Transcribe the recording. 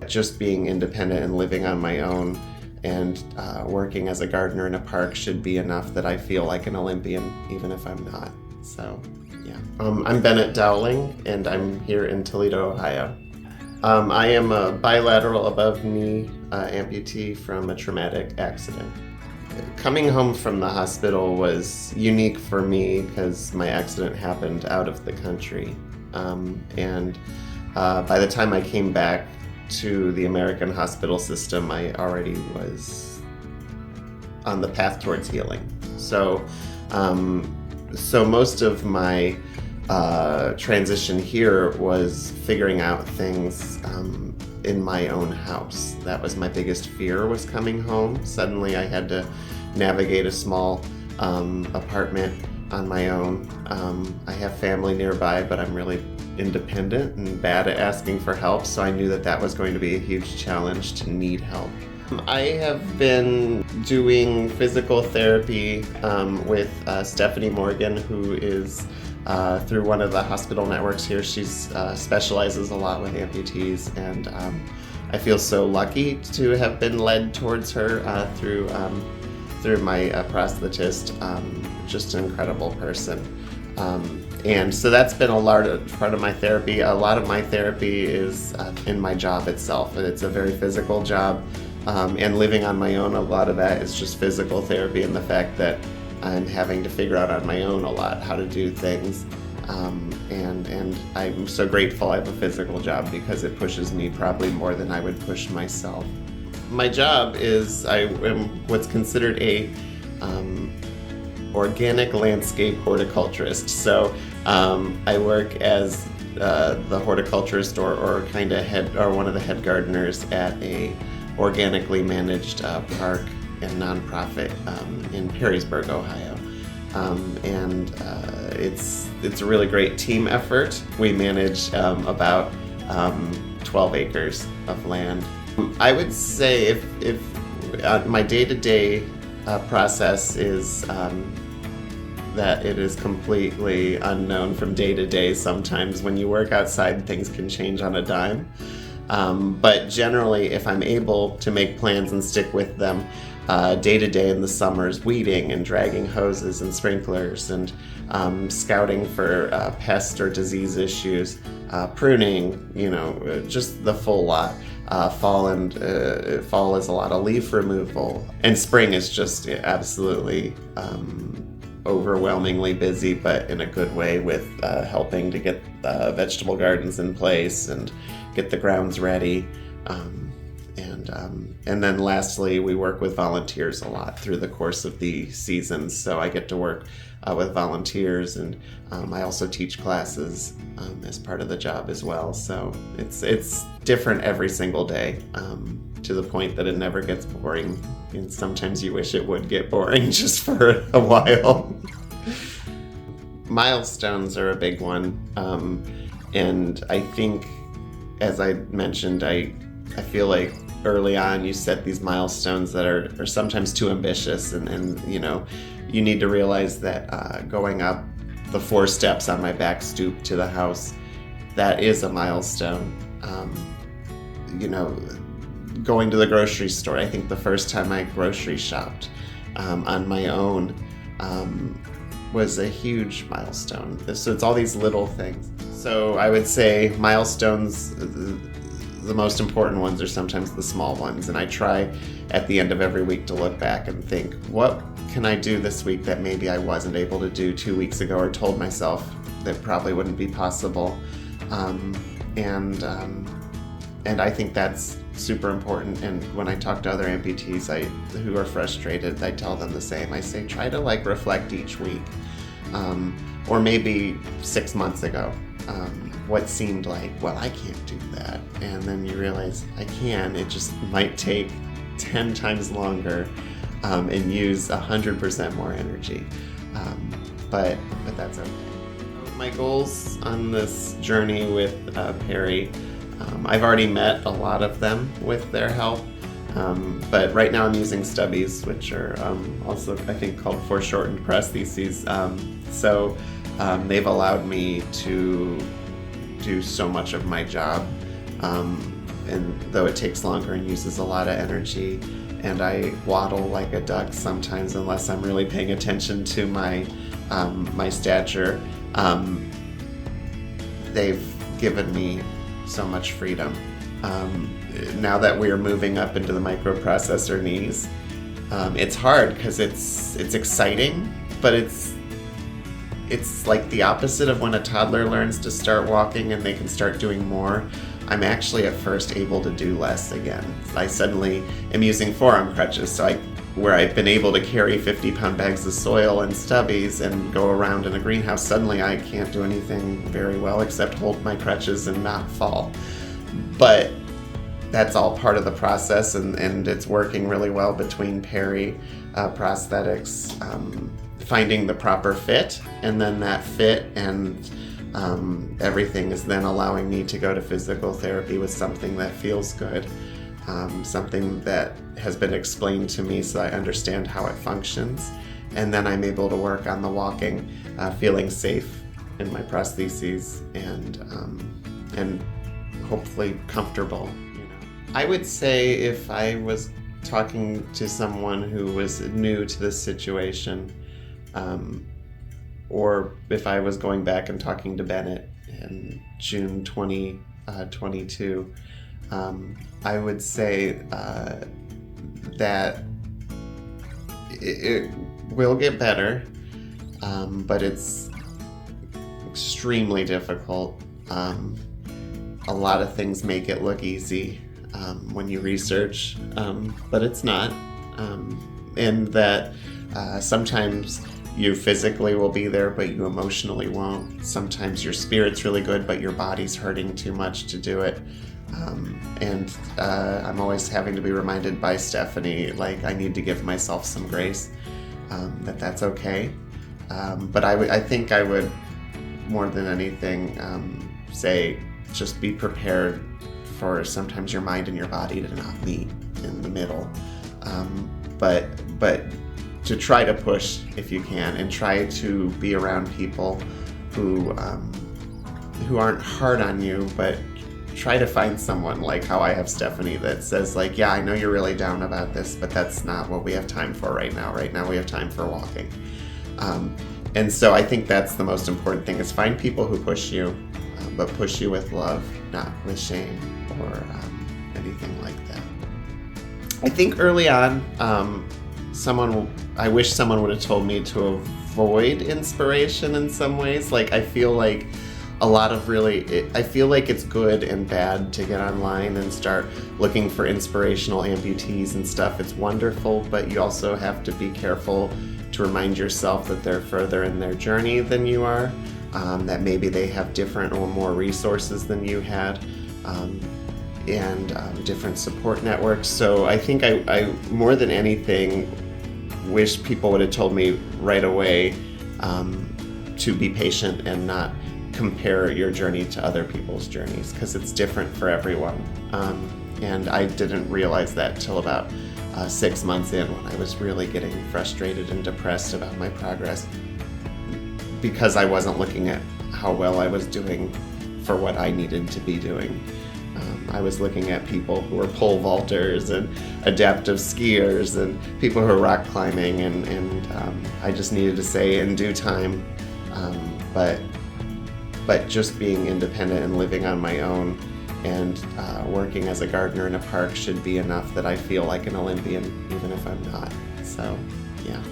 Just being independent and living on my own and working as a gardener in a park should be enough that I feel like an Olympian, even if I'm not. So, yeah. I'm Bennett Dowling, and I'm here in Toledo, Ohio. I am a bilateral above knee amputee from a traumatic accident. Coming home from the hospital was unique for me because my accident happened out of the country. And by the time I came back to the American hospital system, I already was on the path towards healing. So most of my transition here was figuring out things in my own house. That was my biggest fear, was coming home. Suddenly I had to navigate a small apartment on my own. I have family nearby, but I'm really independent and bad at asking for help, so I knew that that was going to be a huge challenge, to need help. I have been doing physical therapy with Stephanie Morgan, who is through one of the hospital networks here. She's specializes a lot with amputees, and I feel so lucky to have been led towards her through my prosthetist. Just an incredible person. And so that's been a large part of my therapy. A lot of my therapy is in my job itself. It's a very physical job. And living on my own, a lot of that is just physical therapy, and the fact that I'm having to figure out on my own a lot how to do things. And I'm so grateful I have a physical job, because it pushes me probably more than I would push myself. My job is, I am what's considered a organic landscape horticulturist. So I work as the horticulturist or kind of one of the head gardeners at a organically managed park and nonprofit in Perrysburg, Ohio. And it's a really great team effort. We manage about 12 acres of land. I would say if my day-to-day process is that it is completely unknown from day to day. Sometimes when you work outside, things can change on a dime. But generally, if I'm able to make plans and stick with them, day to day in the summers, weeding and dragging hoses and sprinklers, and scouting for pest or disease issues, pruning, just the full lot. Fall is a lot of leaf removal, and spring is just absolutely overwhelmingly busy, but in a good way, with helping to get vegetable gardens in place and get the grounds ready. And then lastly, we work with volunteers a lot through the course of the seasons. So I get to work with volunteers, and I also teach classes as part of the job as well. So it's different every single day, to the point that it never gets boring. And sometimes you wish it would get boring just for a while. Milestones are a big one. And I think, as I mentioned, I feel like early on you set these milestones that are sometimes too ambitious, and you need to realize that going up the 4 steps on my back stoop to the house, that is a milestone. Going to the grocery store, I think the first time I grocery shopped on my own was a huge milestone. So it's all these little things. So I would say milestones, the most important ones are sometimes the small ones, and I try at the end of every week to look back and think, what can I do this week that maybe I wasn't able to do 2 weeks ago, or told myself that probably wouldn't be possible. And I think that's super important. And when I talk to other amputees who are frustrated, I tell them the same. I say, try to reflect each week, or maybe 6 months ago, what seemed like, well, I can't do that. And then you realize I can. It just might take 10 times longer and use 100% more energy. But that's okay. My goals on this journey with Perry, I've already met a lot of them with their help. But right now I'm using stubbies, which are also, I think, called foreshortened prostheses. So they've allowed me to do so much of my job and though it takes longer and uses a lot of energy, and I waddle like a duck sometimes unless I'm really paying attention to my stature. They've given me so much freedom. Now that we're moving up into the microprocessor knees, it's hard because it's exciting, but it's like the opposite of when a toddler learns to start walking and they can start doing more. I'm actually at first able to do less again. I suddenly am using forearm crutches, so where I've been able to carry 50-pound bags of soil and stubbies and go around in a greenhouse, suddenly I can't do anything very well except hold my crutches and not fall. But that's all part of the process, and it's working really well between Perry Prosthetics, finding the proper fit, and then that fit and everything is then allowing me to go to physical therapy with something that feels good, something that has been explained to me so I understand how it functions, and then I'm able to work on the walking, feeling safe in my prostheses and hopefully comfortable. I would say if I was talking to someone who was new to this situation, or if I was going back and talking to Bennett in June 2022, I would say that it will get better, but it's extremely difficult. A lot of things make it look easy when you research, but it's not. And that sometimes you physically will be there, but you emotionally won't. Sometimes your spirit's really good, but your body's hurting too much to do it. And I'm always having to be reminded by Stephanie, like, I need to give myself some grace, that's okay. But I think I would, more than anything, say just be prepared for sometimes your mind and your body to not meet in the middle. But to try to push if you can, and try to be around people who aren't hard on you, but try to find someone like how I have Stephanie that says, like, yeah, I know you're really down about this, but that's not what we have time for right now. Right now we have time for walking. And so I think that's the most important thing, is find people who push you, but push you with love, not with shame or anything like that. I think early on, I wish someone would have told me to avoid inspiration in some ways. Like, I feel like I feel like it's good and bad to get online and start looking for inspirational amputees and stuff. It's wonderful, but you also have to be careful to remind yourself that they're further in their journey than you are, that maybe they have different or more resources than you had, and different support networks. So I think I more than anything wish people would have told me right away to be patient and not compare your journey to other people's journeys, because it's different for everyone. And I didn't realize that till about 6 months in, when I was really getting frustrated and depressed about my progress, because I wasn't looking at how well I was doing for what I needed to be doing. I was looking at people who were pole vaulters and adaptive skiers and people who are rock climbing, and I just needed to say in due time, but just being independent and living on my own and working as a gardener in a park should be enough that I feel like an Olympian, even if I'm not. So, yeah.